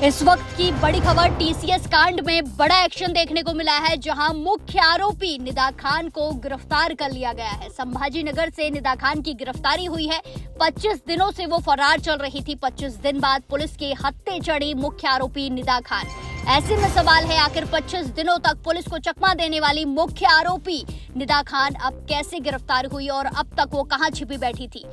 इस वक्त की बड़ी खबर टीसीएस कांड में बड़ा एक्शन देखने को मिला है, जहां मुख्य आरोपी निदा खान को गिरफ्तार कर लिया गया है। संभाजी नगर से निदा खान की गिरफ्तारी हुई है। 25 दिनों से वो फरार चल रही थी। 25 दिन बाद पुलिस के हत्थे चढ़ी मुख्य आरोपी निदा खान। ऐसे में सवाल है, आखिर 25 दिनों तक पुलिस को चकमा देने वाली मुख्य आरोपी निदा खान अब कैसे गिरफ्तार हुई और अब तक वो कहां छिपी बैठी थी।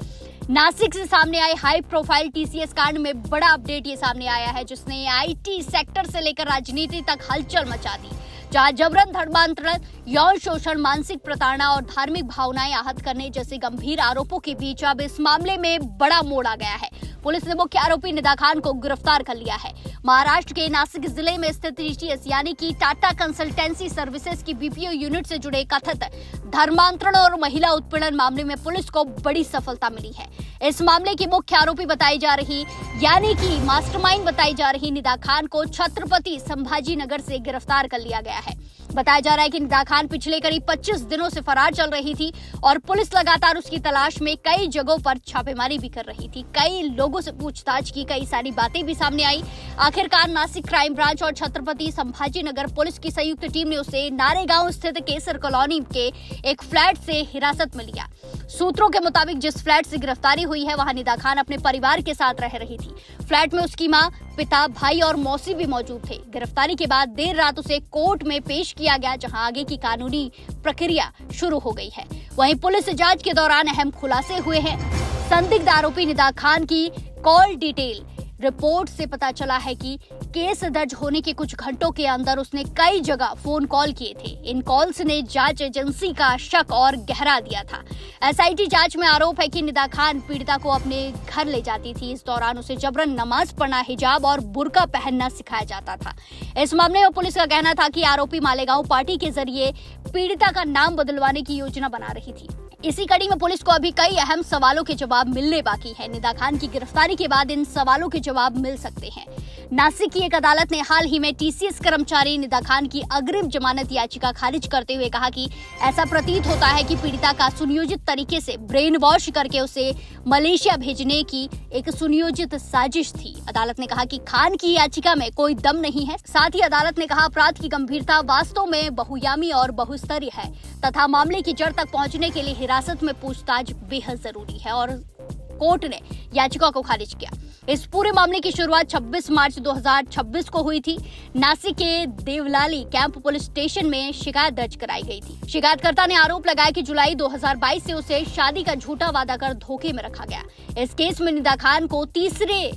नासिक से सामने आए हाई प्रोफाइल टीसीएस कांड में बड़ा अपडेट ये सामने आया है, जिसने आईटी सेक्टर से लेकर राजनीति तक हलचल मचा दी। जहां जबरन धर्मांतरण, यौन शोषण, मानसिक प्रताड़ना और धार्मिक भावनाएं आहत करने जैसे गंभीर आरोपों के बीच अब इस मामले में बड़ा मोड़ आ गया है। पुलिस ने मुख्य आरोपी निदा खान को गिरफ्तार कर लिया है। महाराष्ट्र के नासिक जिले में स्थित टीसीएस यानी कि टाटा कंसल्टेंसी सर्विसेज की बीपीओ यूनिट से जुड़े कथित धर्मांतरण और महिला उत्पीड़न मामले में पुलिस को बड़ी सफलता मिली है। इस मामले की मुख्य आरोपी बताई जा रही यानी कि मास्टरमाइंड बताई जा रही निदा खान को छत्रपति संभाजी नगर से गिरफ्तार कर लिया गया है। बताया जा रहा है कि निदा खान पिछले करीब 25 दिनों से फरार चल रही थी और पुलिस लगातार उसकी तलाश में कई जगहों पर छापेमारी भी कर रही थी। कई लोगों से पूछताछ की, कई सारी बातें भी सामने आई। आखिरकार नासिक क्राइम ब्रांच और छत्रपति संभाजी नगर पुलिस की संयुक्त टीम ने उसे नारेगांव स्थित केसर कॉलोनी के एक फ्लैट से हिरासत में लिया। सूत्रों के मुताबिक जिस फ्लैट से गिरफ्तारी हुई है, वहां निदा खान अपने परिवार के साथ रह रही थी। फ्लैट में उसकी मां, पिता, भाई और मौसी भी मौजूद थे। गिरफ्तारी के बाद देर रात उसे कोर्ट में पेश किया गया, जहां आगे की कानूनी प्रक्रिया शुरू हो गई है। वहीं पुलिस जांच के दौरान अहम खुलासे हुए हैं। संदिग्ध आरोपी निदा खान की कॉल डिटेल रिपोर्ट से पता चला है कि केस दर्ज होने के कुछ घंटों के अंदर उसने कई जगह फोन कॉल किए थे। इन कॉल्स ने जांच एजेंसी का शक और गहरा दिया था। एसआईटी जांच में आरोप है कि निदा खान पीड़िता को अपने घर ले जाती थी। इस दौरान उसे जबरन नमाज पढ़ना, हिजाब और बुर्का पहनना सिखाया जाता था। इस मामले में पुलिस का कहना था कि आरोपी मालेगांव पार्टी के जरिए पीड़िता का नाम बदलवाने की योजना बना रही थी। इसी कड़ी में पुलिस को अभी कई अहम सवालों के जवाब मिलने बाकी है। निदा खान की गिरफ्तारी के बाद इन सवालों के जवाब मिल सकते हैं। नासिक की एक अदालत ने हाल ही में टीसीएस कर्मचारी निदा खान की अग्रिम जमानत याचिका खारिज करते हुए कहा कि ऐसा प्रतीत होता है कि पीड़िता का सुनियोजित तरीके से ब्रेन वॉश करके उसे मलेशिया भेजने की एक सुनियोजित साजिश थी। अदालत ने कहा कि खान की याचिका में कोई दम नहीं है। साथ ही अदालत ने कहा अपराध की गंभीरता वास्तव में बहुयामी और बहुस्तरीय है तथा मामले की जड़ तक पहुंचने के लिए हिरासत में पूछताछ बेहद जरूरी है, और कोर्ट ने याचिका को खारिज किया। इस पूरे मामले की शुरुआत 26 मार्च 2026 को हुई थी। नासिक के देवलाली कैंप पुलिस स्टेशन में शिकायत दर्ज कराई गई थी। शिकायतकर्ता ने आरोप लगाया कि जुलाई 2022 से उसे शादी का झूठा वादा कर धोखे में रखा गया। इस केस में निदा खान को तीसरे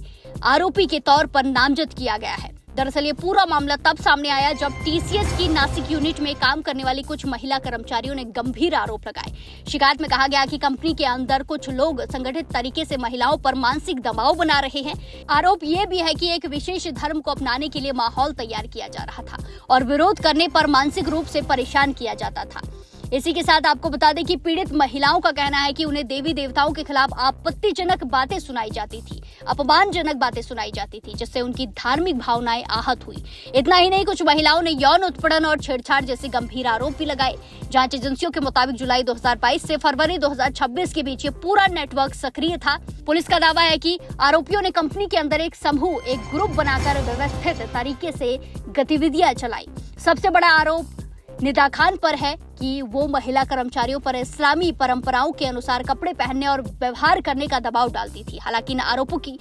आरोपी के तौर पर नामजद किया गया है। दरअसल ये पूरा मामला तब सामने आया जब टीसीएस की नासिक यूनिट में काम करने वाली कुछ महिला कर्मचारियों ने गंभीर आरोप लगाए। शिकायत में कहा गया कि कंपनी के अंदर कुछ लोग संगठित तरीके से महिलाओं पर मानसिक दबाव बना रहे हैं। आरोप ये भी है कि एक विशेष धर्म को अपनाने के लिए माहौल तैयार किया जा रहा था और विरोध करने पर मानसिक रूप से परेशान किया जाता था। इसी के साथ आपको बता दें कि पीड़ित महिलाओं का कहना है कि उन्हें देवी देवताओं के खिलाफ आपत्तिजनक बातें सुनाई जाती थी, अपमानजनक बातें सुनाई जाती थी, जिससे उनकी धार्मिक भावनाएं आहत हुई। इतना ही नहीं, कुछ महिलाओं ने यौन उत्पीड़न और छेड़छाड़ जैसे गंभीर आरोप भी लगाए। जांच एजेंसियों के मुताबिक जुलाई 2022 से फरवरी 2026 के बीच ये पूरा नेटवर्क सक्रिय था। पुलिस का दावा है कि आरोपियों ने कंपनी के अंदर एक समूह, एक ग्रुप बनाकर व्यवस्थित तरीके से गतिविधियां चलाई। सबसे बड़ा आरोप निदा खान पर है कि वो महिला कर्मचारियों पर इस्लामी परंपराओं के अनुसार कपड़े पहनने और व्यवहार करने का दबाव डालती थी। हालांकि इन आरोपों की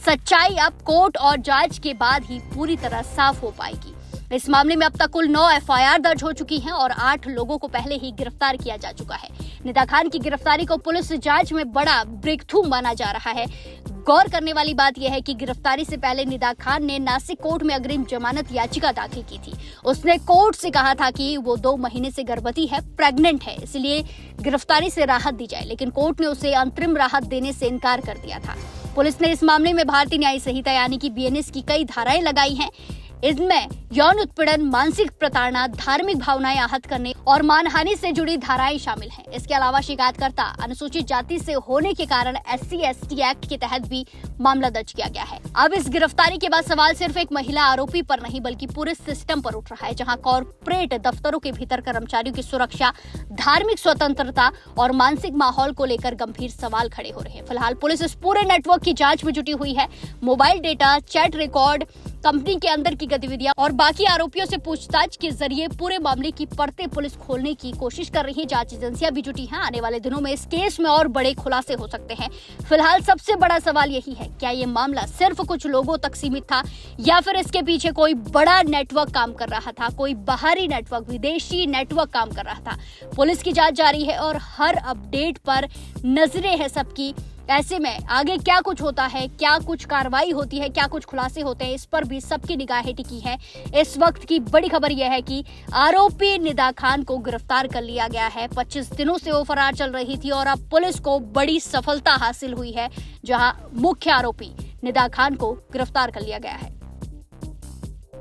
सच्चाई अब कोर्ट और जांच के बाद ही पूरी तरह साफ हो पाएगी। इस मामले में अब तक कुल 9 एफआईआर दर्ज हो चुकी हैं और 8 लोगों को पहले ही गिरफ्तार किया जा चुका है। निदा खान की गिरफ्तारी को पुलिस जांच में बड़ा ब्रेकथ्रू माना जा रहा है। गौर करने वाली बात यह है कि गिरफ्तारी से पहले निदा खान ने नासिक कोर्ट में अग्रिम जमानत याचिका दाखिल की थी। उसने कोर्ट से कहा था कि वो 2 महीने से गर्भवती है, प्रेग्नेंट है, इसलिए गिरफ्तारी से राहत दी जाए, लेकिन कोर्ट ने उसे अंतरिम राहत देने से इनकार कर दिया था। पुलिस ने इस मामले में भारतीय न्याय संहिता यानी कि बीएनएस की कई धाराएं लगाई हैं। इनमें यौन उत्पीड़न, मानसिक प्रताड़ना, धार्मिक भावनाएं आहत करने और मानहानि से जुड़ी धाराएं शामिल हैं। इसके अलावा शिकायतकर्ता अनुसूचित जाति से होने के कारण SC/ST एक्ट के तहत भी मामला दर्ज किया गया है। अब इस गिरफ्तारी के बाद सवाल सिर्फ एक महिला आरोपी पर नहीं बल्कि पूरे सिस्टम पर उठ रहा है, जहां कॉर्पोरेट दफ्तरों के भीतर कर्मचारियों की सुरक्षा, धार्मिक स्वतंत्रता और मानसिक माहौल को लेकर गंभीर सवाल खड़े हो रहे हैं। फिलहाल पुलिस इस पूरे नेटवर्क की जांच में जुटी हुई है। Mobile data, chat record, company के अंदर की गतिविधियां और बाकी आरोपियों से पूछताछ के जरिए पूरे मामले की परतें पुलिस खोलने की कोशिश कर रही है। जांच एजेंसियां भी जुटी हैं। आने वाले दिनों में इस केस में और बड़े खुलासे हो सकते हैं। फिलहाल सबसे बड़ा सवाल यही है, क्या ये मामला सिर्फ कुछ लोगों तक सीमित था या फिर इसके पीछे कोई बड़ा नेटवर्क काम कर रहा था, कोई बाहरी नेटवर्क, विदेशी नेटवर्क काम कर रहा था। पुलिस की जांच जारी है और हर अपडेट पर नजरें हैं सबकी। ऐसे में आगे क्या कुछ होता है, क्या कुछ कार्रवाई होती है, क्या कुछ खुलासे होते हैं, इस पर भी सबकी निगाहें टिकी हैं। इस वक्त की बड़ी खबर यह है कि आरोपी निदा खान को गिरफ्तार कर लिया गया है। 25 दिनों से वो फरार चल रही थी और अब पुलिस को बड़ी सफलता हासिल हुई है, जहां मुख्य आरोपी निदा खान को गिरफ्तार कर लिया गया है।